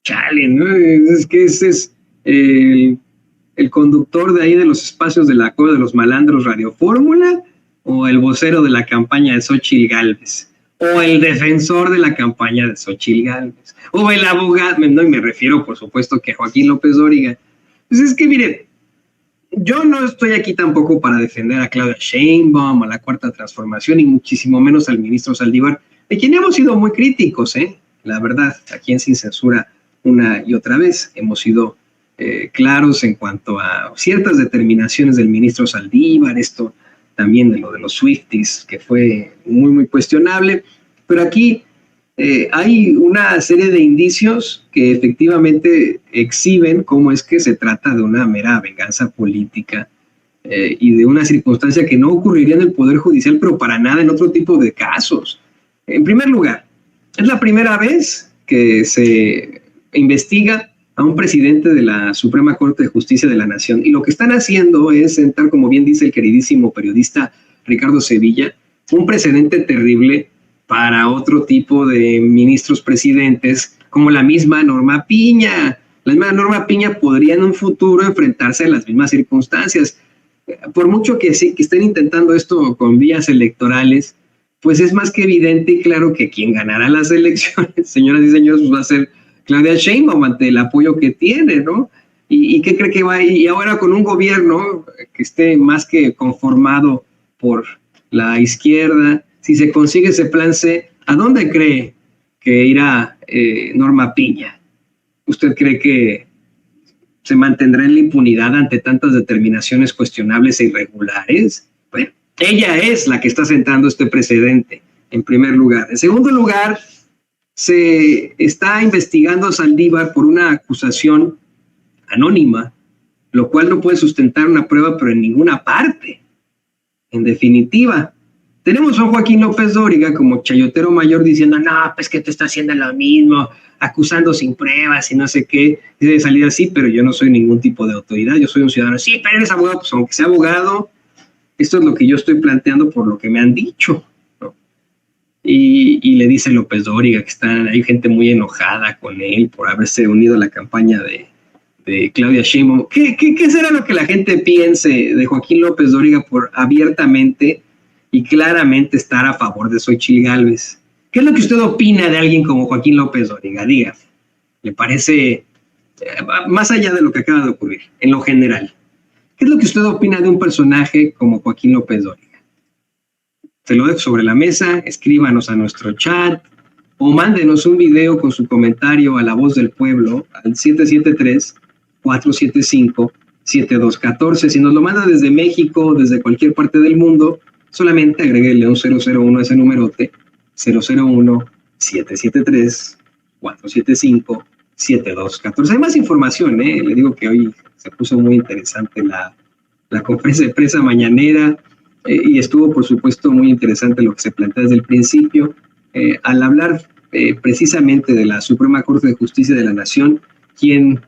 Chale, ¿no? Es que ese es el conductor de ahí de los espacios de la Cueva de los Malandros Radio Fórmula o el vocero de la campaña de Xóchitl Gálvez. O el defensor de la campaña de Xóchitl Gálvez, o el abogado, no, y me refiero por supuesto que a Joaquín López Dóriga. Pues es que mire, yo no estoy aquí tampoco para defender a Claudia Sheinbaum, a la Cuarta Transformación, y muchísimo menos al ministro Saldívar, de quien hemos sido muy críticos, la verdad, aquí en Sin Censura una y otra vez hemos sido claros en cuanto a ciertas determinaciones del ministro Saldívar, esto también de lo de los Swifties, que fue muy, muy cuestionable, pero aquí hay una serie de indicios que efectivamente exhiben cómo es que se trata de una mera venganza política y de una circunstancia que no ocurriría en el Poder Judicial, pero para nada en otro tipo de casos. En primer lugar, es la primera vez que se investiga a un presidente de la Suprema Corte de Justicia de la Nación. Y lo que están haciendo es sentar, como bien dice el queridísimo periodista Ricardo Sevilla, un precedente terrible para otro tipo de ministros presidentes, como la misma Norma Piña. La misma Norma Piña podría en un futuro enfrentarse a las mismas circunstancias. por mucho que sí, que estén intentando esto con vías electorales, pues es más que evidente y claro que quien ganará las elecciones, señoras y señores, pues va a ser Claudia Sheinbaum ante el apoyo que tiene, ¿no? ¿Y qué cree que va? Y ahora con un gobierno que esté más que conformado por la izquierda, si se consigue ese plan C, ¿a dónde cree que irá Norma Piña? ¿Usted cree que se mantendrá en la impunidad ante tantas determinaciones cuestionables e irregulares? Bueno, ella es la que está sentando este precedente, en primer lugar. En segundo lugar, se está investigando a Saldívar por una acusación anónima, lo cual no puede sustentar una prueba, pero en ninguna parte. En definitiva, tenemos a Joaquín López Dóriga como chayotero mayor diciendo, no, pues que tú estás haciendo lo mismo, acusando sin pruebas y no sé qué. Dice de salida, sí, pero yo no soy ningún tipo de autoridad, yo soy un ciudadano. Sí, pero eres abogado, pues aunque sea abogado, esto es lo que yo estoy planteando por lo que me han dicho, ¿no? Y le dice López Dóriga que hay gente muy enojada con él por haberse unido a la campaña de Claudia Sheinbaum. ¿Qué será lo que la gente piense de Joaquín López Dóriga por abiertamente y claramente estar a favor de Xóchitl Gálvez? ¿Qué es lo que usted opina de alguien como Joaquín López Dóriga? Dígame. ¿Le parece, más allá de lo que acaba de ocurrir, en lo general, qué es lo que usted opina de un personaje como Joaquín López Dóriga? Se lo dejo sobre la mesa, escríbanos a nuestro chat o mándenos un video con su comentario a La Voz del Pueblo al 773-475-7214. Si nos lo manda desde México, desde cualquier parte del mundo, solamente agréguele un 001 a ese numerote, 001-773-475-7214. Hay más información, le digo que hoy se puso muy interesante la conferencia de prensa mañanera y estuvo, por supuesto, muy interesante lo que se plantea desde el principio. Al hablar precisamente de la Suprema Corte de Justicia de la Nación, quien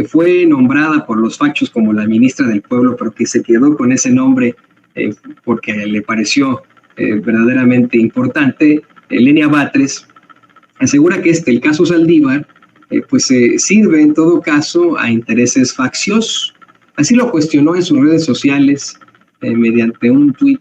fue nombrada por los fachos como la ministra del Pueblo, pero que se quedó con ese nombre porque le pareció verdaderamente importante, Lenia Batres, asegura que el caso Saldívar pues sirve en todo caso a intereses facciosos. Así lo cuestionó en sus redes sociales mediante un tuit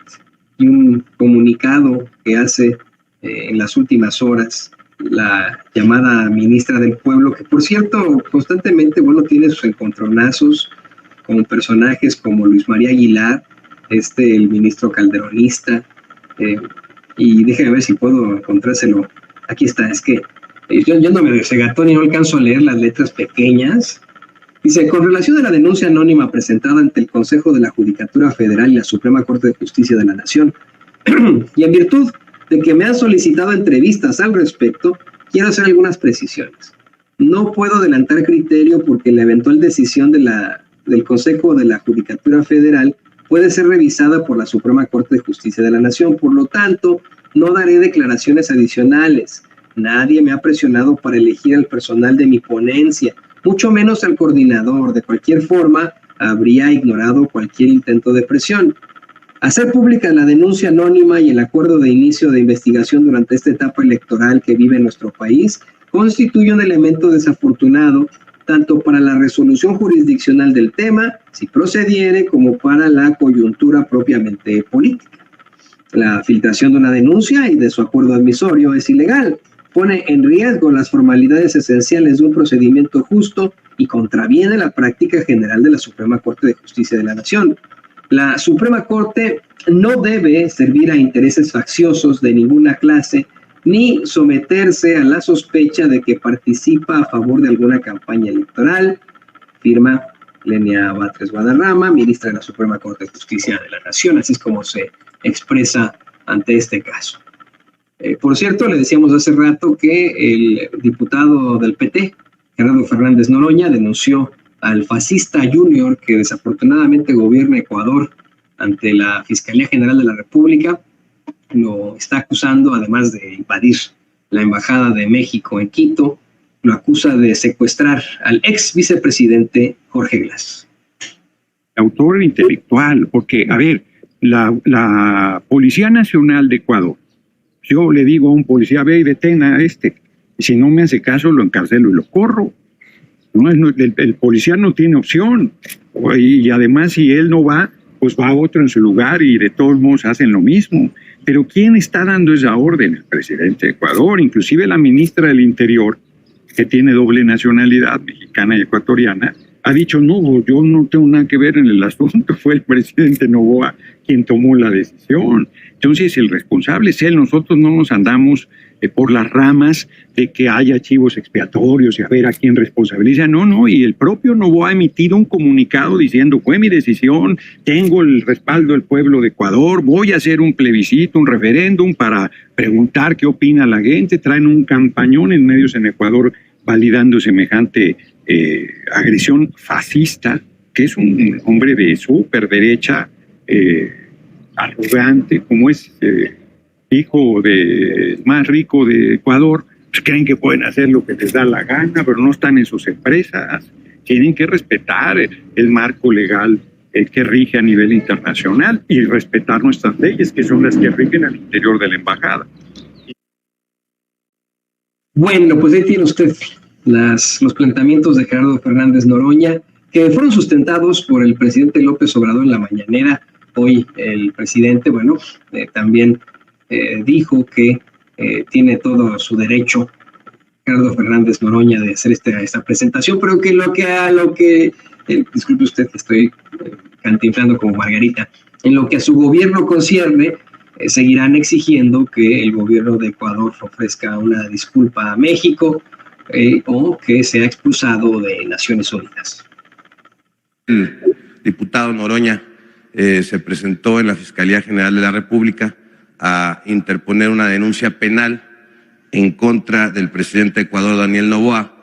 y un comunicado que hace en las últimas horas la llamada ministra del Pueblo, que por cierto constantemente tiene sus encontronazos con personajes como Luis María Aguilar, el ministro calderonista, y déjame ver si puedo encontrárselo. Aquí está, es que yo no me desegatón y no alcanzo a leer las letras pequeñas. Dice, con relación a la denuncia anónima presentada ante el Consejo de la Judicatura Federal y la Suprema Corte de Justicia de la Nación, y en virtud de que me han solicitado entrevistas al respecto, quiero hacer algunas precisiones. No puedo adelantar criterio porque la eventual decisión del Consejo de la Judicatura Federal puede ser revisada por la Suprema Corte de Justicia de la Nación. Por lo tanto, no daré declaraciones adicionales. Nadie me ha presionado para elegir al personal de mi ponencia, mucho menos al coordinador. De cualquier forma, habría ignorado cualquier intento de presión. Hacer pública la denuncia anónima y el acuerdo de inicio de investigación durante esta etapa electoral que vive nuestro país constituye un elemento desafortunado tanto para la resolución jurisdiccional del tema, si procediere, como para la coyuntura propiamente política. La filtración de una denuncia y de su acuerdo admisorio es ilegal, pone en riesgo las formalidades esenciales de un procedimiento justo y contraviene la práctica general de la Suprema Corte de Justicia de la Nación. La Suprema Corte no debe servir a intereses facciosos de ninguna clase, ni someterse a la sospecha de que participa a favor de alguna campaña electoral, firma Lenia Batres Guadarrama, ministra de la Suprema Corte de Justicia de la Nación. Así es como se expresa ante este caso. Por cierto, le decíamos hace rato que el diputado del PT, Gerardo Fernández Noroña, denunció al fascista junior que desafortunadamente gobierna Ecuador ante la Fiscalía General de la República. Lo está acusando, además de invadir la Embajada de México en Quito, lo acusa de secuestrar al ex vicepresidente Jorge Glass. Autor intelectual, porque, a ver, la Policía Nacional de Ecuador, yo le digo a un policía, ve y detén a si no me hace caso lo encarcelo y lo corro. El policía no tiene opción, y además si él no va, pues va otro en su lugar y de todos modos hacen lo mismo. Pero ¿quién está dando esa orden? El presidente de Ecuador, inclusive la ministra del Interior, que tiene doble nacionalidad, mexicana y ecuatoriana, ha dicho, no, yo no tengo nada que ver en el asunto, fue el presidente Noboa quien tomó la decisión. Entonces el responsable es él, nosotros no nos andamos por las ramas de que haya chivos expiatorios y a ver a quién responsabiliza. No, y el propio Noboa ha emitido un comunicado diciendo, fue mi decisión, tengo el respaldo del pueblo de Ecuador, voy a hacer un plebiscito, un referéndum para preguntar qué opina la gente. Traen un campañón en medios en Ecuador validando semejante agresión fascista, que es un hombre de súper derecha, arrogante, como es hijo de más rico de Ecuador, pues creen que pueden hacer lo que les da la gana, pero no están en sus empresas. Tienen que respetar el marco legal que rige a nivel internacional y respetar nuestras leyes, que son las que rigen al interior de la embajada. Bueno, pues ahí tiene usted los planteamientos de Gerardo Fernández Noroña, que fueron sustentados por el presidente López Obrador en la mañanera. Hoy el presidente, también dijo que tiene todo su derecho Gerardo Fernández Noroña de hacer esta presentación, pero que disculpe usted, estoy cantinflando como Margarita, en lo que a su gobierno concierne, seguirán exigiendo que el gobierno de Ecuador ofrezca una disculpa a México o que sea expulsado de Naciones Unidas. El diputado Noroña se presentó en la Fiscalía General de la República a interponer una denuncia penal en contra del presidente de Ecuador, Daniel Noboa,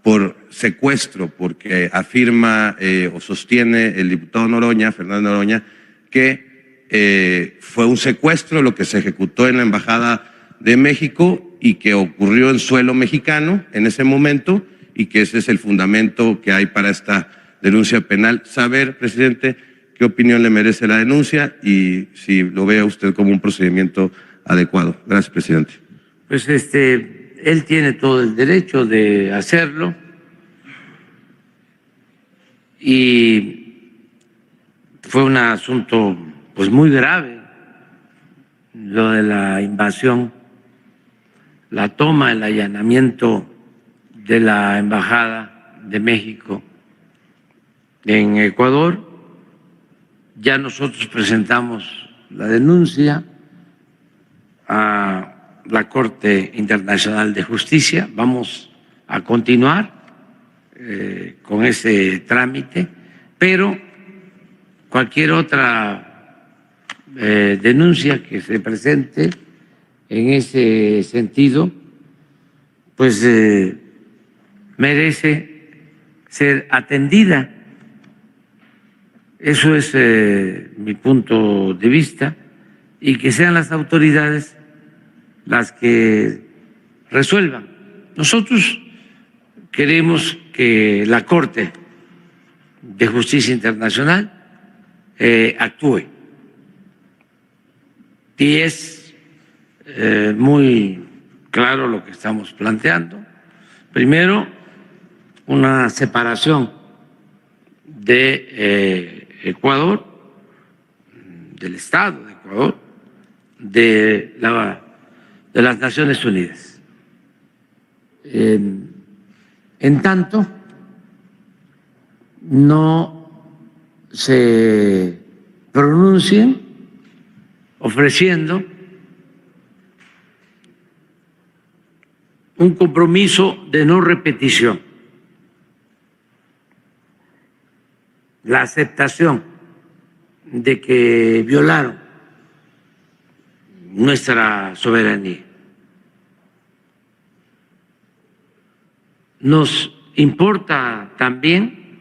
por secuestro, porque afirma o sostiene el diputado Noroña, Fernández Noroña, que fue un secuestro lo que se ejecutó en la Embajada de México y que ocurrió en suelo mexicano en ese momento y que ese es el fundamento que hay para esta denuncia penal. Saber, presidente, qué opinión le merece la denuncia y si lo ve usted como un procedimiento adecuado. Gracias, presidente. Pues él tiene todo el derecho de hacerlo y fue un asunto pues muy grave lo de la invasión, la toma, el allanamiento de la Embajada de México en Ecuador. Ya nosotros presentamos la denuncia a la Corte Internacional de Justicia. Vamos a continuar con ese trámite, pero cualquier otra denuncia que se presente en ese sentido, pues merece ser atendida. Eso es mi punto de vista, y que sean las autoridades las que resuelvan. Nosotros queremos que la Corte de Justicia Internacional actúe. Y es muy claro lo que estamos planteando. Primero, una separación de Ecuador, del Estado de Ecuador, de las Naciones Unidas. En tanto, no se pronuncien ofreciendo un compromiso de no repetición, la aceptación de que violaron nuestra soberanía. Nos importa también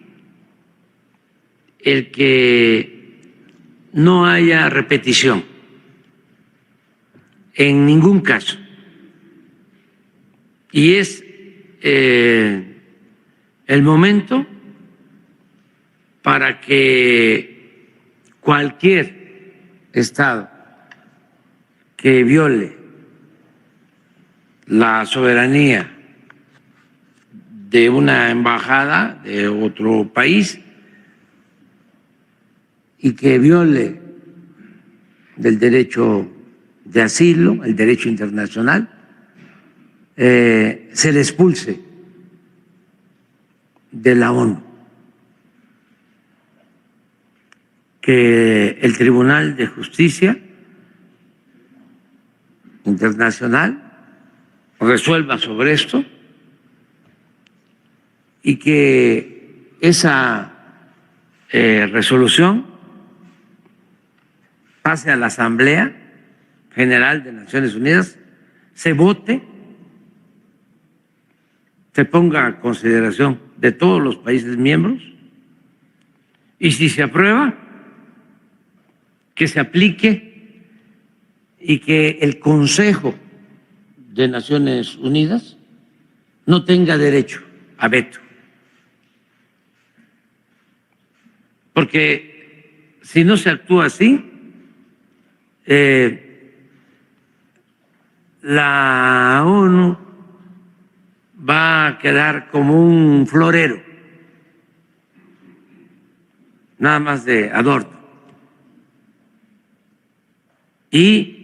el que no haya repetición en ningún caso. Y es el momento para que cualquier Estado que viole la soberanía de una embajada de otro país y que viole del derecho de asilo, el derecho internacional, se le expulse de la ONU, que el Tribunal de Justicia Internacional resuelva sobre esto y que esa resolución pase a la Asamblea General de Naciones Unidas, se vote, se ponga a consideración de todos los países miembros y si se aprueba, que se aplique y que el Consejo de Naciones Unidas no tenga derecho a veto. Porque si no se actúa así, la ONU va a quedar como un florero, nada más de adorno. Y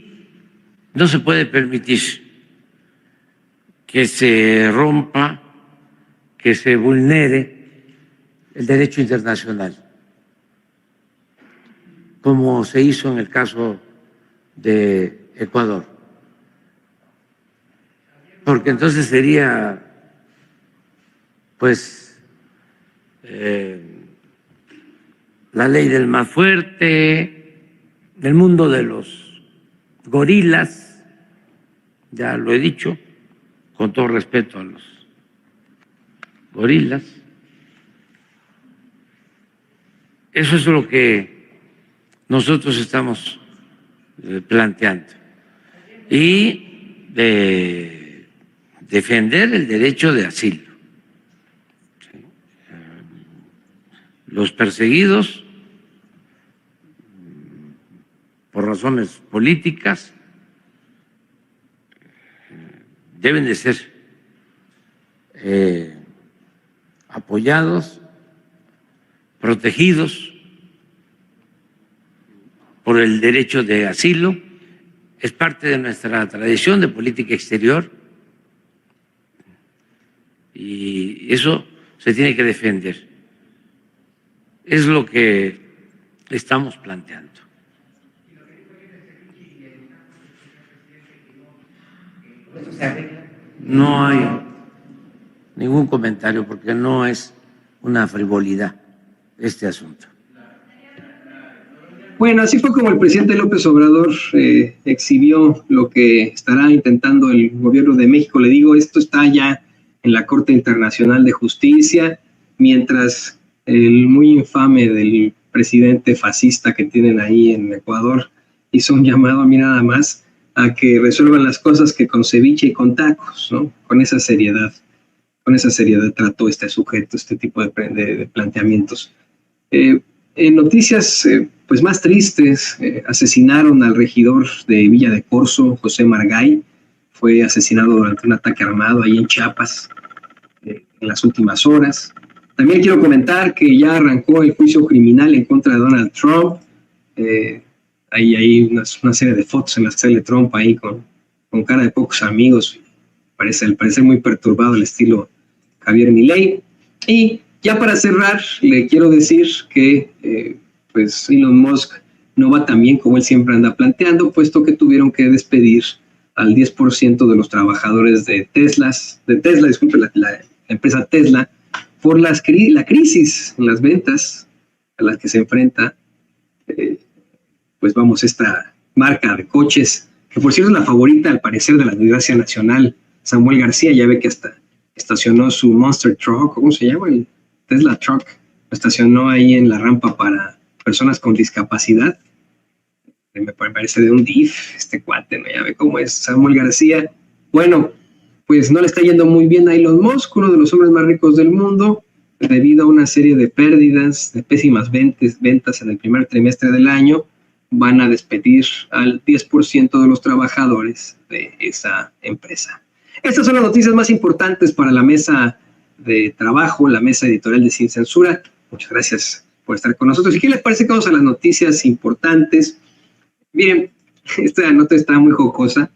no se puede permitir que se rompa, que se vulnere el derecho internacional, como se hizo en el caso de Ecuador. Porque entonces sería, pues, la ley del más fuerte, el mundo de los gorilas, ya lo he dicho, con todo respeto a los gorilas. Eso es lo que nosotros estamos planteando. Y defender el derecho de asilo. Los perseguidos por razones políticas deben de ser apoyados, protegidos por el derecho de asilo. Es parte de nuestra tradición de política exterior y eso se tiene que defender. Es lo que estamos planteando. No hay ningún comentario porque no es una frivolidad este asunto. Bueno, así fue como el presidente López Obrador exhibió lo que estará intentando el gobierno de México. Le digo, esto está ya en la Corte Internacional de Justicia, mientras el muy infame del presidente fascista que tienen ahí en Ecuador hizo un llamado a mí nada más a que resuelvan las cosas que con ceviche y con tacos, ¿no? Con esa seriedad trató este sujeto, este tipo de planteamientos. En noticias pues más tristes, asesinaron al regidor de Villa de Corzo, José Margay, fue asesinado durante un ataque armado ahí en Chiapas en las últimas horas. También quiero comentar que ya arrancó el juicio criminal en contra de Donald Trump. Hay una serie de fotos en las que sale Trump ahí con cara de pocos amigos, al parecer muy perturbado, el estilo Javier Milei. Y ya para cerrar, le quiero decir que pues Elon Musk no va tan bien como él siempre anda planteando, puesto que tuvieron que despedir al 10% de los trabajadores de Tesla, la empresa Tesla, por la crisis en las ventas a las que se enfrenta, pues vamos, esta marca de coches, que por cierto es la favorita al parecer de la Desgracia Nacional. Samuel García ya ve que hasta estacionó su Monster Truck, ¿cómo se llama? El Tesla Truck, lo estacionó ahí en la rampa para personas con discapacidad. Me parece de un DIF, este cuate, ¿no? Ya ve cómo es Samuel García. Bueno, pues no le está yendo muy bien a Elon Musk, uno de los hombres más ricos del mundo, debido a una serie de pérdidas, de pésimas ventas en el primer trimestre del año. Van a despedir al 10% de los trabajadores de esa empresa. Estas son las noticias más importantes para la mesa de trabajo, la mesa editorial de Sin Censura. Muchas gracias por estar con nosotros. ¿Y qué les parece que vamos a las noticias importantes? Miren, esta nota está muy jocosa.